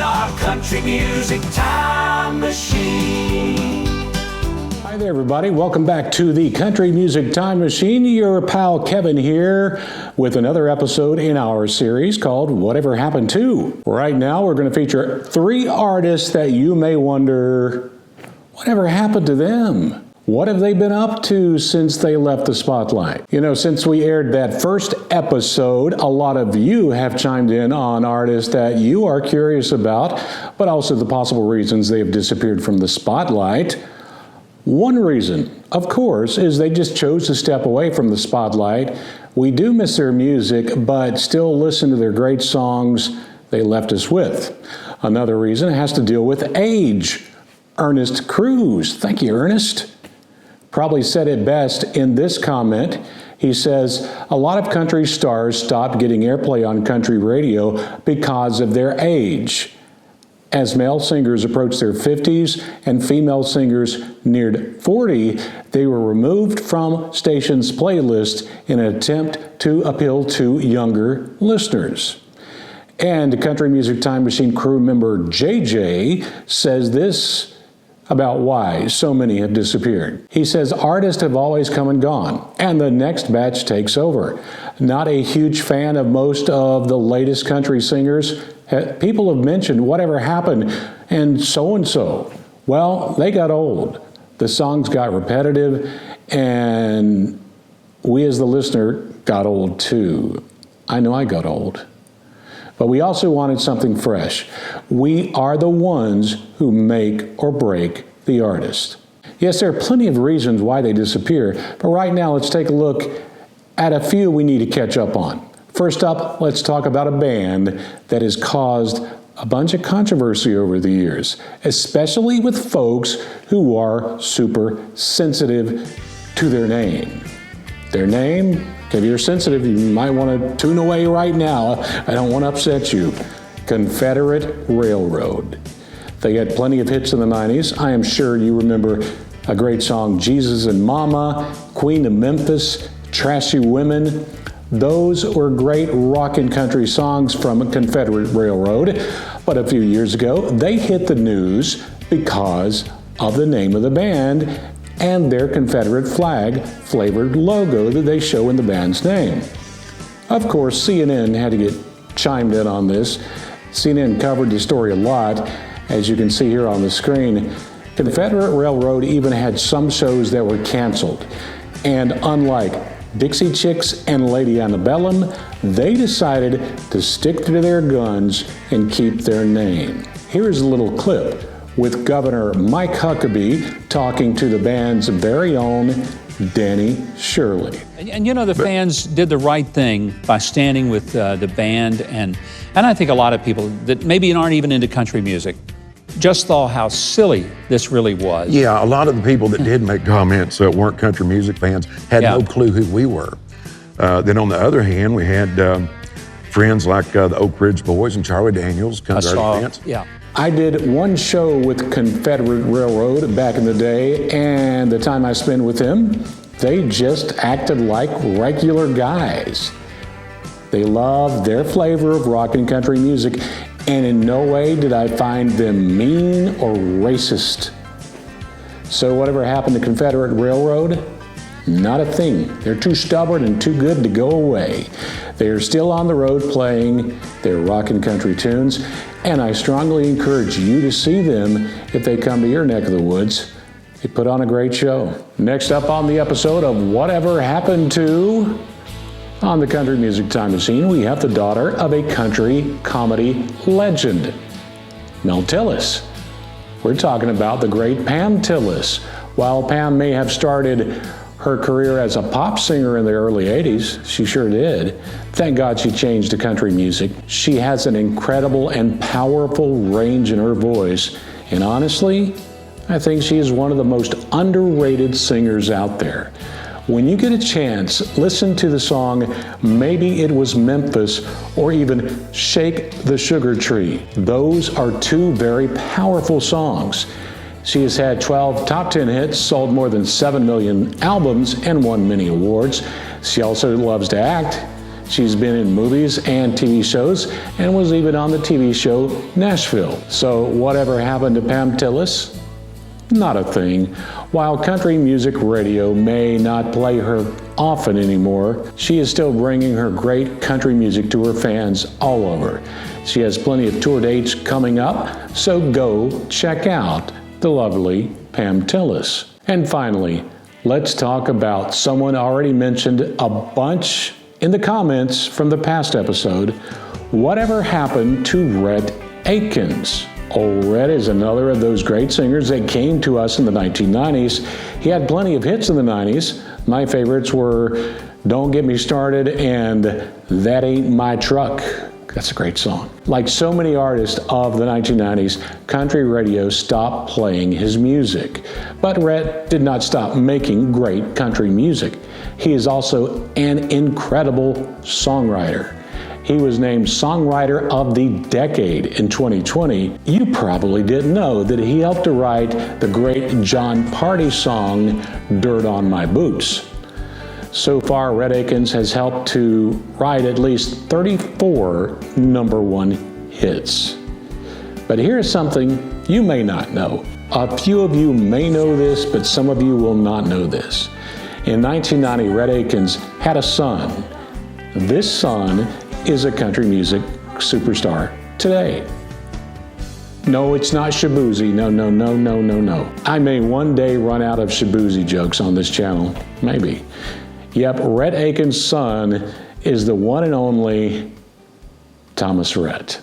in our country music time machine. Hi there, everybody. Welcome back to the Country Music Time Machine. Your pal Kevin here with another episode in our series called Whatever Happened To. Right now, we're going to feature 3 artists that you may wonder, whatever happened to them? What have they been up to since they left the spotlight? You know, since we aired that first episode, a lot of you have chimed in on artists that you are curious about, but also the possible reasons they have disappeared from the spotlight. One reason, of course, is they just chose to step away from the spotlight. We do miss their music, but still listen to their great songs they left us with. Another reason has to deal with age. Ernest Cruz, thank you, Ernest, probably said it best in this comment. He says, a lot of country stars stopped getting airplay on country radio because of their age. As male singers approached their 50s and female singers neared 40, they were removed from stations' playlists in an attempt to appeal to younger listeners. And Country Music Time Machine crew member JJ says this about why so many have disappeared. He says, artists have always come and gone, and the next batch takes over. Not a huge fan of most of the latest country singers. People have mentioned whatever happened and so. Well, they got old. The songs got repetitive, and we as the listener got old too. I know I got old. But we also wanted something fresh. We are the ones who make or break the artist. Yes, there are plenty of reasons why they disappear, but right now let's take a look at a few we need to catch up on. First up, let's talk about a band that has caused a bunch of controversy over the years, especially with folks who are super sensitive to their name. Their name, if you're sensitive, you might want to tune away right now. I don't want to upset you. Confederate Railroad. They had plenty of hits in the 90s. I am sure you remember a great song, Jesus and Mama, Queen of Memphis, Trashy Women. Those were great rock and country songs from Confederate Railroad. But a few years ago, they hit the news because of the name of the band and their Confederate flag flavored logo that they show in the band's name. Of course, CNN had to get chimed in on this. CNN covered the story a lot, as you can see here on the screen. Confederate Railroad even had some shows that were canceled. And unlike Dixie Chicks and Lady Antebellum, they decided to stick to their guns and keep their name. Here's a little clip with Governor Mike Huckabee talking to the band's very own Danny Shirley. And you know, the fans did the right thing by standing with the band, and I think a lot of people that maybe aren't even into country music just saw how silly this really was. Yeah, a lot of the people that did make comments that weren't country music fans had no clue who we were. Then on the other hand, we had friends like the Oak Ridge Boys and Charlie Daniels come to our events. Yeah. I did one show with Confederate Railroad back in the day, and the time I spent with them, they just acted like regular guys. They loved their flavor of rock and country music, and in no way did I find them mean or racist. So whatever happened to Confederate Railroad? Not a thing. They're too stubborn and too good to go away. They are still on the road playing their rock and country tunes, and I strongly encourage you to see them if they come to your neck of the woods. They put on a great show. Next up on the episode of Whatever Happened To, on the Country Music Time Machine, we have the daughter of a country comedy legend, Pam Tillis. We're talking about the great Pam Tillis. While Pam may have started her career as a pop singer in the early 80s, she sure did. Thank God she changed to country music. She has an incredible and powerful range in her voice, and honestly, I think she is one of the most underrated singers out there. When you get a chance, listen to the song Maybe It Was Memphis or even Shake the Sugar Tree. Those are two very powerful songs. She has had 12 top 10 hits, sold more than 7 million albums, and won many awards. She also loves to act. She's been in movies and TV shows and was even on the TV show Nashville. So whatever happened to Pam Tillis? Not a thing. While country music radio may not play her often anymore, she is still bringing her great country music to her fans all over. She has plenty of tour dates coming up, so go check out the lovely Pam Tillis. And finally, let's talk about someone already mentioned a bunch in the comments from the past episode. Whatever happened to Rhett Akins? Old Rhett is another of those great singers that came to us in the 1990s. He had plenty of hits in the 90s. My favorites were Don't Get Me Started and That Ain't My Truck. That's a great song. Like so many artists of the 1990s, country radio stopped playing his music. But Rhett did not stop making great country music. He is also an incredible songwriter. He was named Songwriter of the Decade in 2020. You probably didn't know that he helped to write the great John Party song, Dirt on My Boots. So far, Rhett Akins has helped to write at least 34 #1 hits. But here's something you may not know. A few of you may know this, but some of you will not know this. In 1990, Rhett Akins had a son. This son is a country music superstar today. No, it's not Shaboozey. No. I may one day run out of Shaboozey jokes on this channel. Maybe. Yep, Rhett Akins' son is the one and only Thomas Rhett.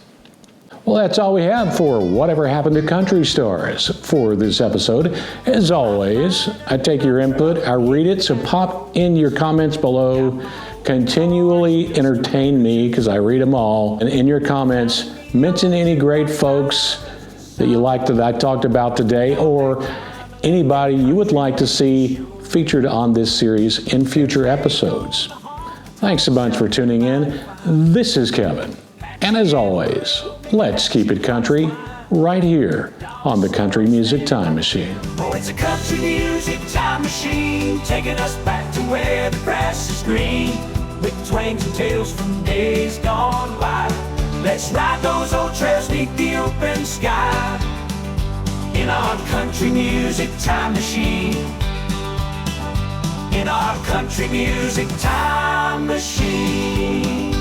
Well, that's all we have for Whatever Happened to Country Stars for this episode. As always, I take your input, I read it, so pop in your comments below. Continually entertain me because I read them all. And in your comments, mention any great folks that you like that I talked about today, or anybody you would like to see featured on this series in future episodes. Thanks a bunch for tuning in. This is Kevin. And as always, let's keep it country right here on the Country Music Time Machine. Oh, it's a country music time machine, taking us back to where the grass is green, with twangs and tales from days gone by. Let's ride those old trails beneath the open sky, in our country music time machine, in our country music time machine.